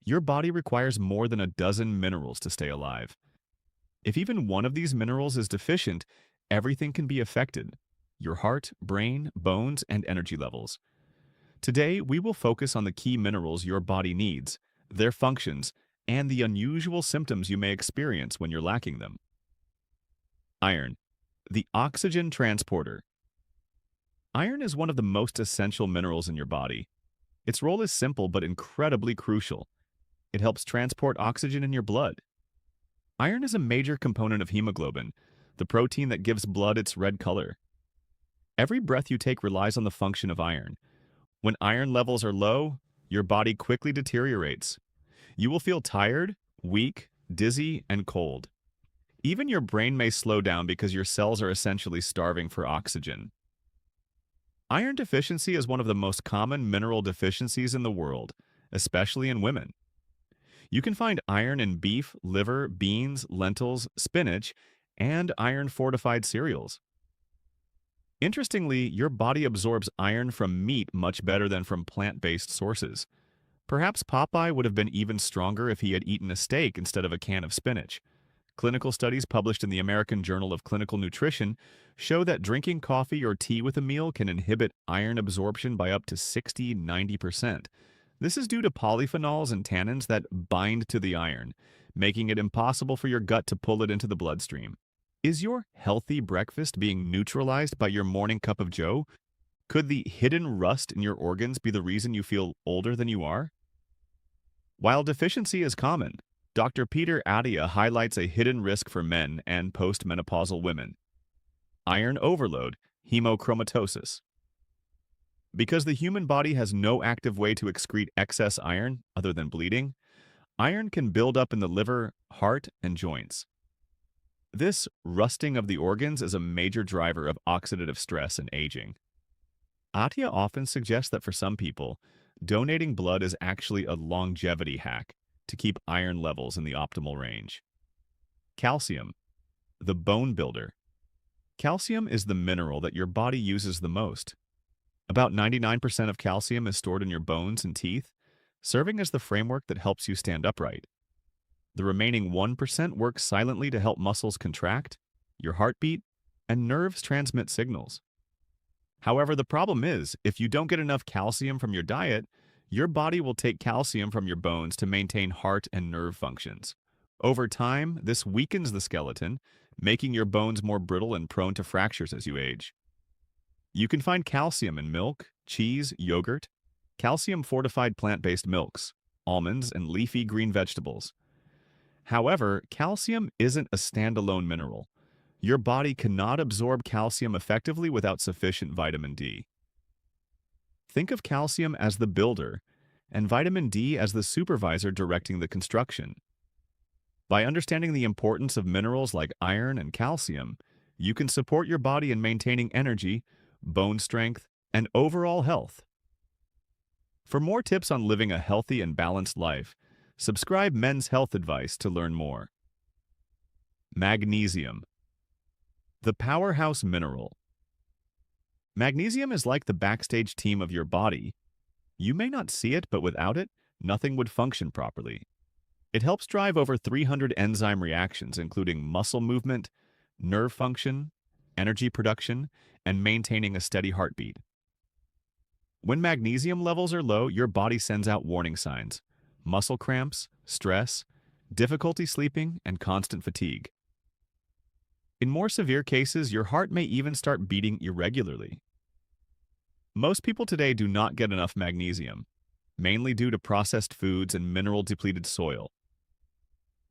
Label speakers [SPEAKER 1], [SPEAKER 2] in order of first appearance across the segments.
[SPEAKER 1] Your body requires more than a dozen minerals to stay alive. If even one of these minerals is deficient, everything can be affected: your heart, brain, bones, and energy levels. Today, we will focus on the key minerals your body needs, their functions, and the unusual symptoms you may experience when you're lacking them. Iron, the oxygen transporter. Iron is one of the most essential minerals in your body. Its role is simple but incredibly crucial. It helps transport oxygen in your blood. Iron is a major component of hemoglobin, the protein that gives blood its red color. Every breath you take relies on the function of iron. When iron levels are low, your body quickly deteriorates. You will feel tired, weak, dizzy, and cold. Even your brain may slow down because your cells are essentially starving for oxygen. Iron deficiency is one of the most common mineral deficiencies in the world, especially in women. You can find iron in beef, liver, beans, lentils, spinach, and iron-fortified cereals. Interestingly, your body absorbs iron from meat much better than from plant-based sources. Perhaps Popeye would have been even stronger if he had eaten a steak instead of a can of spinach. Clinical studies published in the American Journal of Clinical Nutrition show that drinking coffee or tea with a meal can inhibit iron absorption by up to 60–90%. This is due to polyphenols and tannins that bind to the iron, making it impossible for your gut to pull it into the bloodstream. Is your healthy breakfast being neutralized by your morning cup of joe? Could the hidden rust in your organs be the reason you feel older than you are? While deficiency is common, Dr. Peter Attia highlights a hidden risk for men and postmenopausal women: iron overload, hemochromatosis. Because the human body has no active way to excrete excess iron other than bleeding, iron can build up in the liver, heart, and joints. This rusting of the organs is a major driver of oxidative stress and aging. Attia often suggests that for some people, donating blood is actually a longevity hack to keep iron levels in the optimal range. Calcium, the bone builder. Calcium is the mineral that your body uses the most. About 99% of calcium is stored in your bones and teeth, serving as the framework that helps you stand upright. The remaining 1% works silently to help muscles contract, your heart beat, and nerves transmit signals. However, the problem is, if you don't get enough calcium from your diet, your body will take calcium from your bones to maintain heart and nerve functions. Over time, this weakens the skeleton, making your bones more brittle and prone to fractures as you age. You can find calcium in milk, cheese, yogurt, calcium-fortified plant-based milks, almonds, and leafy green vegetables. However, calcium isn't a standalone mineral. Your body cannot absorb calcium effectively without sufficient vitamin D. Think of calcium as the builder and vitamin D as the supervisor directing the construction. By understanding the importance of minerals like iron and calcium, you can support your body in maintaining energy, bone strength, and overall health. For more tips on living a healthy and balanced life, subscribe Men's Health Advice to learn more. Magnesium, the powerhouse mineral. Magnesium is like the backstage team of your body. You may not see it, but without it, nothing would function properly. It helps drive over 300 enzyme reactions, including muscle movement, nerve function, energy production, and maintaining a steady heartbeat. When magnesium levels are low, your body sends out warning signs: muscle cramps, stress, difficulty sleeping, and constant fatigue. In more severe cases, your heart may even start beating irregularly. Most people today do not get enough magnesium, mainly due to processed foods and mineral-depleted soil.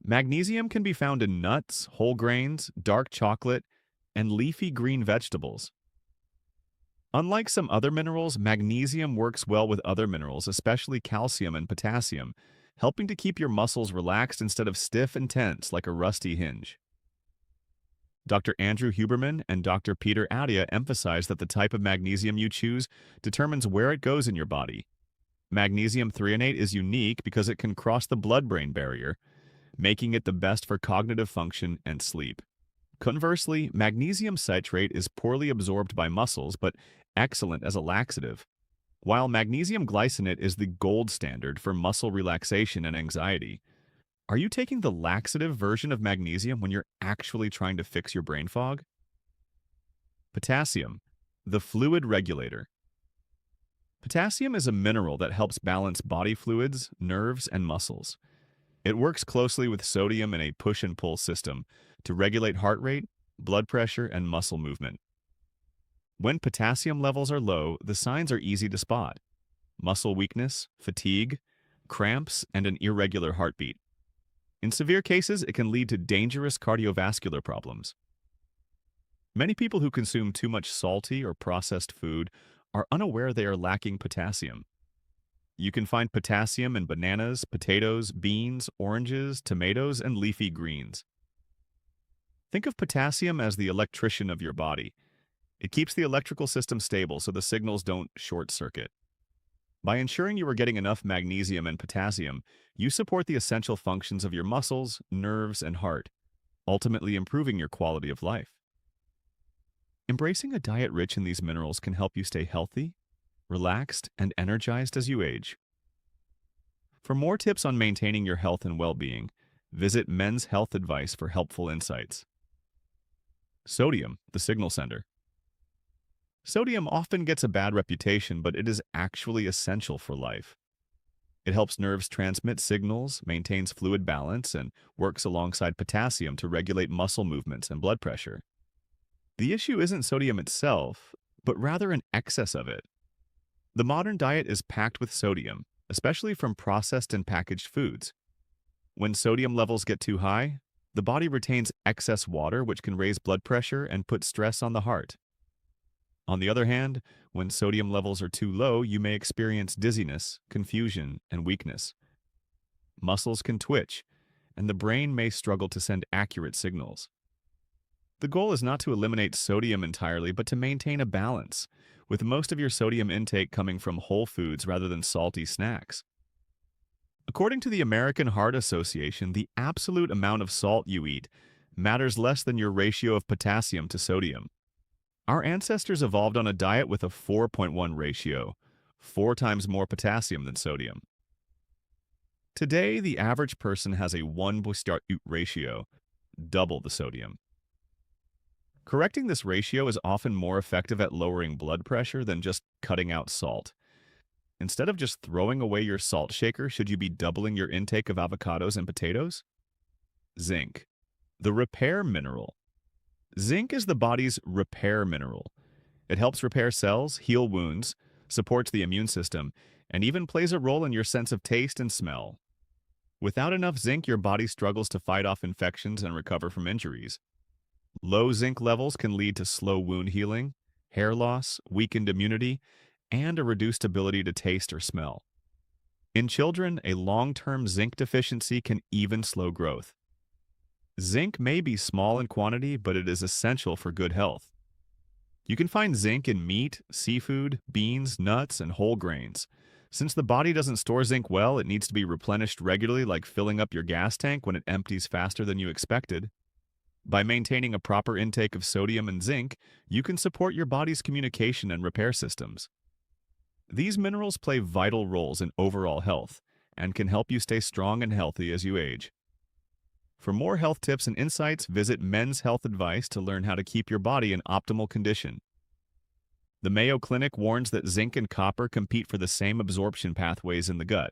[SPEAKER 1] Magnesium can be found in nuts, whole grains, dark chocolate, and leafy green vegetables. Unlike some other minerals, magnesium works well with other minerals, especially calcium and potassium, helping to keep your muscles relaxed instead of stiff and tense like a rusty hinge. Dr. Andrew Huberman and Dr. Peter Attia emphasize that the type of magnesium you choose determines where it goes in your body. Magnesium threonate is unique because it can cross the blood-brain barrier, making it the best for cognitive function and sleep. Conversely, magnesium citrate is poorly absorbed by muscles but excellent as a laxative. while magnesium glycinate is the gold standard for muscle relaxation and anxiety. Are you taking the laxative version of magnesium when you're actually trying to fix your brain fog? Potassium, the fluid regulator. Potassium is a mineral that helps balance body fluids, nerves, and muscles. It works closely with sodium in a push and pull system to regulate heart rate, blood pressure, and muscle movement. When potassium levels are low, the signs are easy to spot: muscle weakness, fatigue, cramps, and an irregular heartbeat. In severe cases, it can lead to dangerous cardiovascular problems. Many people who consume too much salty or processed food are unaware they are lacking potassium. You can find potassium in bananas, potatoes, beans, oranges, tomatoes, and leafy greens. Think of potassium as the electrician of your body. It keeps the electrical system stable so the signals don't short circuit. By ensuring you are getting enough magnesium and potassium, you support the essential functions of your muscles, nerves, and heart, ultimately improving your quality of life. Embracing a diet rich in these minerals can help you stay healthy, relaxed, and energized as you age. For more tips on maintaining your health and well-being, visit Men's Health Advice for helpful insights. Sodium, the signal sender. Sodium often gets a bad reputation, but it is actually essential for life. It helps nerves transmit signals, maintains fluid balance, and works alongside potassium to regulate muscle movements and blood pressure. The issue isn't sodium itself, but rather an excess of it. The modern diet is packed with sodium, especially from processed and packaged foods. When sodium levels get too high, the body retains excess water, which can raise blood pressure and put stress on the heart. On the other hand, when sodium levels are too low, you may experience dizziness, confusion, and weakness. Muscles can twitch, and the brain may struggle to send accurate signals. The goal is not to eliminate sodium entirely, but to maintain a balance, with most of your sodium intake coming from whole foods rather than salty snacks. According to the American Heart Association, the absolute amount of salt you eat matters less than your ratio of potassium to sodium. Our ancestors evolved on a diet with a 4.1 ratio, 4 times more potassium than sodium. Today, the average person has a 1:1 ratio, double the sodium. Correcting this ratio is often more effective at lowering blood pressure than just cutting out salt. Instead of just throwing away your salt shaker, should you be doubling your intake of avocados and potatoes? Zinc, the repair mineral. Zinc is the body's repair mineral. It helps repair cells, heal wounds, supports the immune system, and even plays a role in your sense of taste and smell. Without enough zinc, your body struggles to fight off infections and recover from injuries. Low zinc levels can lead to slow wound healing, hair loss, weakened immunity, and a reduced ability to taste or smell. In children, a long-term zinc deficiency can even slow growth. Zinc may be small in quantity, but it is essential for good health. You can find zinc in meat, seafood, beans, nuts, and whole grains. Since the body doesn't store zinc well, it needs to be replenished regularly, like filling up your gas tank when it empties faster than you expected. By maintaining a proper intake of sodium and zinc, you can support your body's communication and repair systems. These minerals play vital roles in overall health and can help you stay strong and healthy as you age. For more health tips and insights, visit Men's Health Advice to learn how to keep your body in optimal condition. The Mayo Clinic warns that zinc and copper compete for the same absorption pathways in the gut.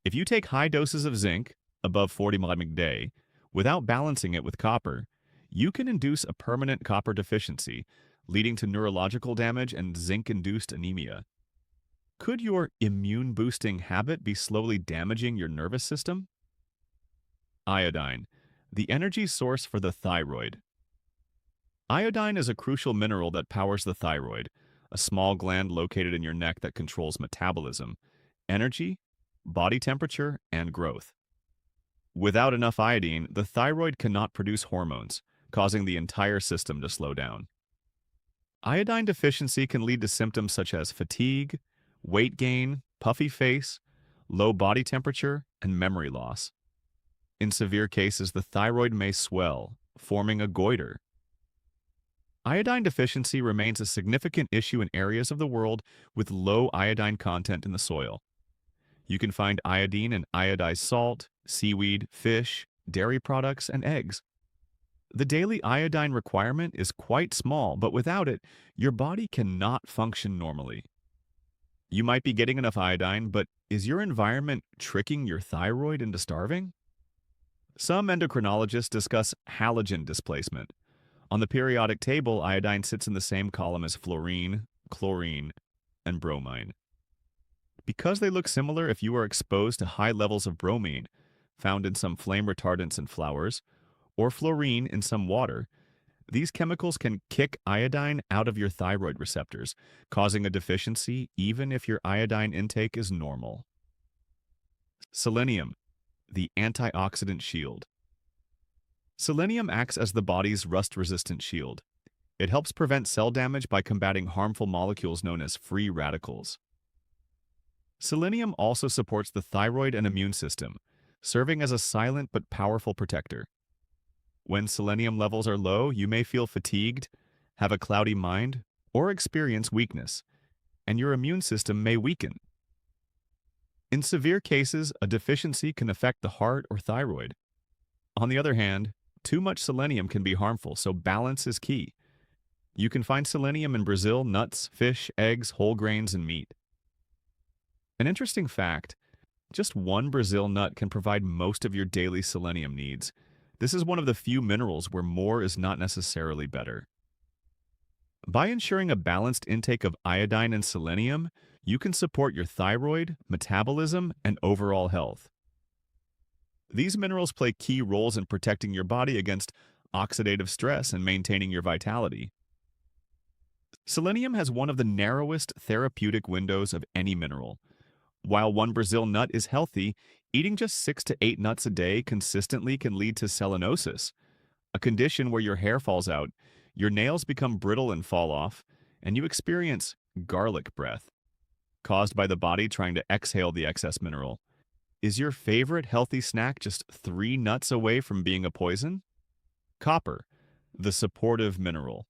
[SPEAKER 1] If you take high doses of zinc, above 40 mg a day, without balancing it with copper, you can induce a permanent copper deficiency, leading to neurological damage and zinc-induced anemia. Could your immune-boosting habit be slowly damaging your nervous system? Iodine, the energy source for the thyroid. Iodine is a crucial mineral that powers the thyroid, a small gland located in your neck that controls metabolism, energy, body temperature, and growth. Without enough iodine, the thyroid cannot produce hormones, causing the entire system to slow down. Iodine deficiency can lead to symptoms such as fatigue, weight gain, puffy face, low body temperature, and memory loss. In severe cases, the thyroid may swell, forming a goiter. Iodine deficiency remains a significant issue in areas of the world with low iodine content in the soil. You can find iodine in iodized salt, seaweed, fish, dairy products, and eggs. The daily iodine requirement is quite small, but without it, your body cannot function normally. You might be getting enough iodine, but is your environment tricking your thyroid into starving? Some endocrinologists discuss halogen displacement. On the periodic table, iodine sits in the same column as fluorine, chlorine, and bromine. Because they look similar, if you are exposed to high levels of bromine, found in some flame retardants in flowers, or fluorine in some water, these chemicals can kick iodine out of your thyroid receptors, causing a deficiency even if your iodine intake is normal. Selenium, the antioxidant shield. Selenium acts as the body's rust-resistant shield. It helps prevent cell damage by combating harmful molecules known as free radicals. Selenium also supports the thyroid and immune system, serving as a silent but powerful protector. When selenium levels are low, you may feel fatigued, have a cloudy mind, or experience weakness, and your immune system may weaken. In severe cases, a deficiency can affect the heart or thyroid. On the other hand, too much selenium can be harmful, so balance is key. You can find selenium in Brazil, nuts, fish, eggs, whole grains, and meat. An interesting fact, just one Brazil nut can provide most of your daily selenium needs. This is one of the few minerals where more is not necessarily better. By ensuring a balanced intake of iodine and selenium, you can support your thyroid, metabolism, and overall health. These minerals play key roles in protecting your body against oxidative stress and maintaining your vitality. Selenium has one of the narrowest therapeutic windows of any mineral. While one Brazil nut is healthy, eating just 6 to 8 nuts a day consistently can lead to selenosis, a condition where your hair falls out, your nails become brittle and fall off, and you experience garlic breath, caused by the body trying to exhale the excess mineral. Is your favorite healthy snack just 3 nuts away from being a poison? Copper, the supportive mineral.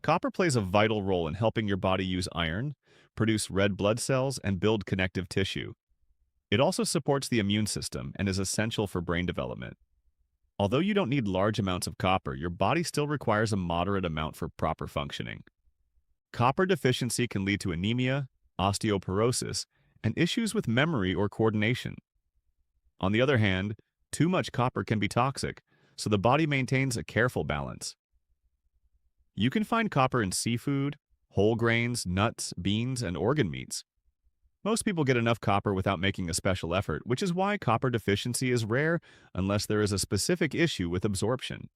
[SPEAKER 1] Copper plays a vital role in helping your body use iron, produce red blood cells, and build connective tissue. It also supports the immune system and is essential for brain development. Although you don't need large amounts of copper, your body still requires a moderate amount for proper functioning. Copper deficiency can lead to anemia, osteoporosis, and issues with memory or coordination. On the other hand, too much copper can be toxic, so the body maintains a careful balance. You can find copper in seafood, whole grains, nuts, beans, and organ meats. Most people get enough copper without making a special effort, which is why copper deficiency is rare unless there is a specific issue with absorption.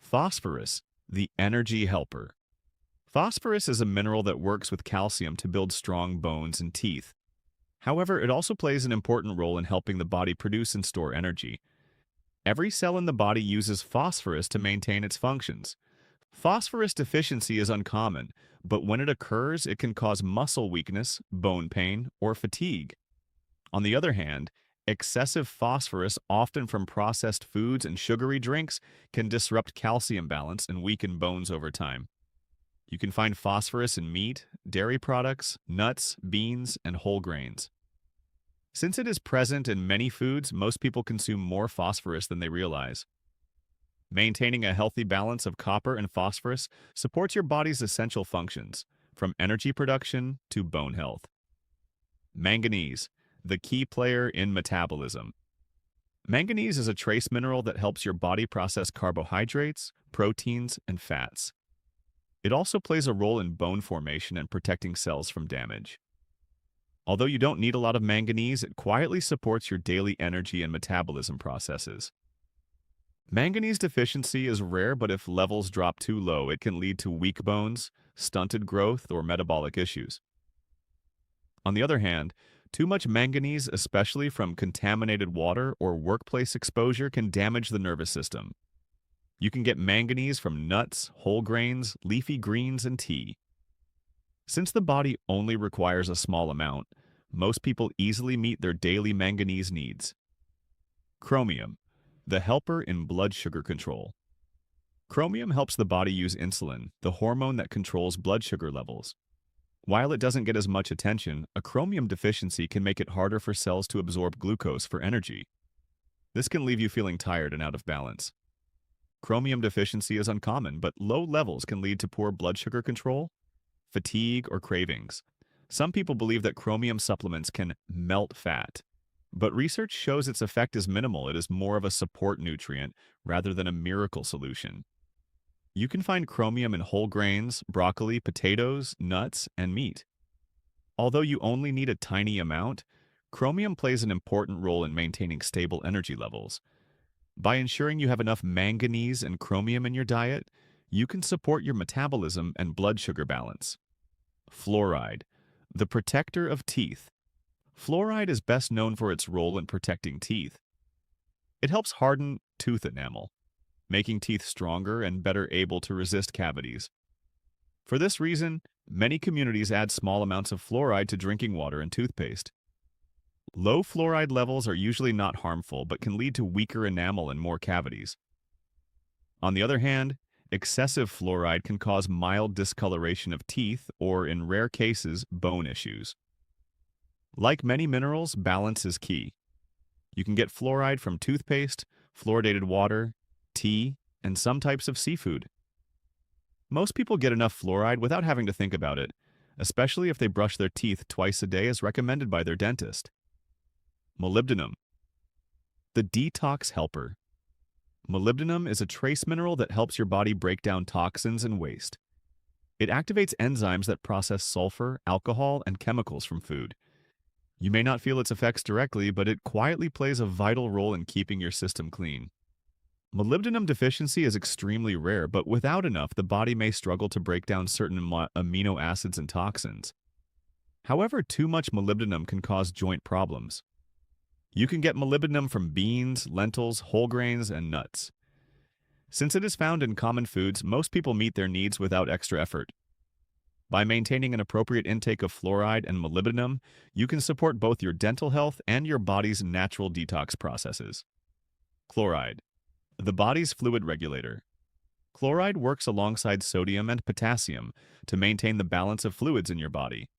[SPEAKER 1] Phosphorus, the energy helper. Phosphorus is a mineral that works with calcium to build strong bones and teeth. However, it also plays an important role in helping the body produce and store energy. Every cell in the body uses phosphorus to maintain its functions. Phosphorus deficiency is uncommon, but when it occurs, it can cause muscle weakness, bone pain, or fatigue. On the other hand, excessive phosphorus, often from processed foods and sugary drinks, can disrupt calcium balance and weaken bones over time. You can find phosphorus in meat, dairy products, nuts, beans, and whole grains. Since it is present in many foods, most people consume more phosphorus than they realize. Maintaining a healthy balance of copper and phosphorus supports your body's essential functions, from energy production to bone health. Manganese, the key player in metabolism. Manganese is a trace mineral that helps your body process carbohydrates, proteins, and fats. It also plays a role in bone formation and protecting cells from damage. Although you don't need a lot of manganese, it quietly supports your daily energy and metabolism processes. Manganese deficiency is rare, but if levels drop too low, it can lead to weak bones, stunted growth, or metabolic issues. On the other hand, too much manganese, especially from contaminated water or workplace exposure, can damage the nervous system. You can get manganese from nuts, whole grains, leafy greens, and tea. Since the body only requires a small amount, most people easily meet their daily manganese needs. Chromium, the helper in blood sugar control. Chromium helps the body use insulin, the hormone that controls blood sugar levels. While it doesn't get as much attention, a chromium deficiency can make it harder for cells to absorb glucose for energy. This can leave you feeling tired and out of balance. Chromium deficiency is uncommon, but low levels can lead to poor blood sugar control, fatigue, or cravings. Some people believe that chromium supplements can melt fat, but research shows its effect is minimal. It is more of a support nutrient rather than a miracle solution. You can find chromium in whole grains, broccoli, potatoes, nuts, and meat. Although you only need a tiny amount, chromium plays an important role in maintaining stable energy levels. By ensuring you have enough manganese and chromium in your diet, you can support your metabolism and blood sugar balance. Fluoride, the protector of teeth. Fluoride is best known for its role in protecting teeth. It helps harden tooth enamel, making teeth stronger and better able to resist cavities. For this reason, many communities add small amounts of fluoride to drinking water and toothpaste. Low fluoride levels are usually not harmful but can lead to weaker enamel and more cavities. On the other hand, excessive fluoride can cause mild discoloration of teeth or, in rare cases, bone issues. Like many minerals, balance is key. You can get fluoride from toothpaste, fluoridated water, tea, and some types of seafood. Most people get enough fluoride without having to think about it, especially if they brush their teeth twice a day as recommended by their dentist. Molybdenum, the detox helper. Molybdenum is a trace mineral that helps your body break down toxins and waste. It activates enzymes that process sulfur, alcohol, and chemicals from food. You may not feel its effects directly, but it quietly plays a vital role in keeping your system clean. Molybdenum deficiency is extremely rare, but without enough, the body may struggle to break down certain amino acids and toxins. However, too much molybdenum can cause joint problems. You can get molybdenum from beans, lentils, whole grains, and nuts. Since it is found in common foods, most people meet their needs without extra effort. By maintaining an appropriate intake of fluoride and molybdenum, you can support both your dental health and your body's natural detox processes. Chloride, the body's fluid regulator. Chloride works alongside sodium and potassium to maintain the balance of fluids in your body.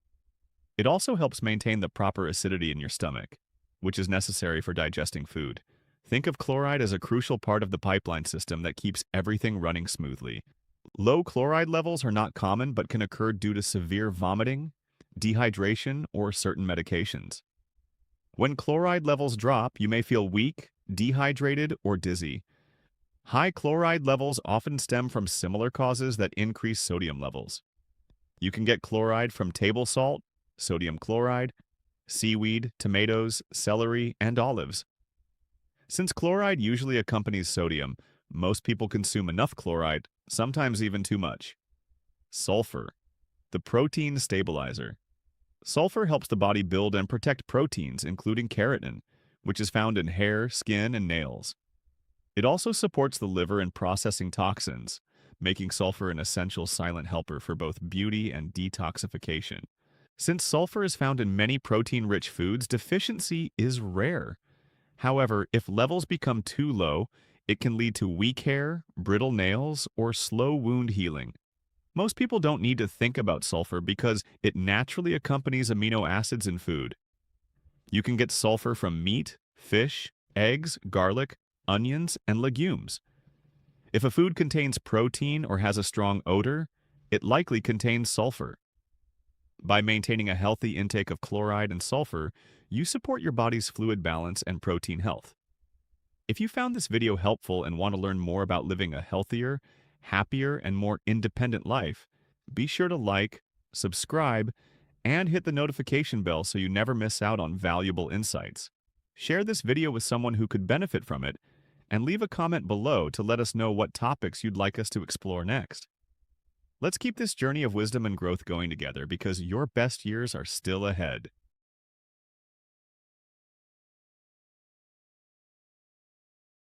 [SPEAKER 1] It also helps maintain the proper acidity in your stomach, which is necessary for digesting food. Think of chloride as a crucial part of the pipeline system that keeps everything running smoothly. Low chloride levels are not common but can occur due to severe vomiting, dehydration, or certain medications. When chloride levels drop, you may feel weak, dehydrated, or dizzy. High chloride levels often stem from similar causes that increase sodium levels. You can get chloride from table salt, sodium chloride, seaweed, tomatoes, celery, and olives. Since chloride usually accompanies sodium, most people consume enough chloride, sometimes even too much. Sulfur, the protein stabilizer. Sulfur helps the body build and protect proteins, including keratin, which is found in hair, skin, and nails. It also supports the liver in processing toxins, making sulfur an essential silent helper for both beauty and detoxification. Since sulfur is found in many protein-rich foods, deficiency is rare. However, if levels become too low, it can lead to weak hair, brittle nails, or slow wound healing. Most people don't need to think about sulfur because it naturally accompanies amino acids in food. You can get sulfur from meat, fish, eggs, garlic, onions, and legumes. If a food contains protein or has a strong odor, it likely contains sulfur. By maintaining a healthy intake of chloride and sulfur, you support your body's fluid balance and protein health. If you found this video helpful and want to learn more about living a healthier, happier, and more independent life, be sure to like, subscribe, and hit the notification bell so you never miss out on valuable insights. Share this video with someone who could benefit from it, and leave a comment below to let us know what topics you'd like us to explore next. Let's keep this journey of wisdom and growth going together because your best years are still ahead.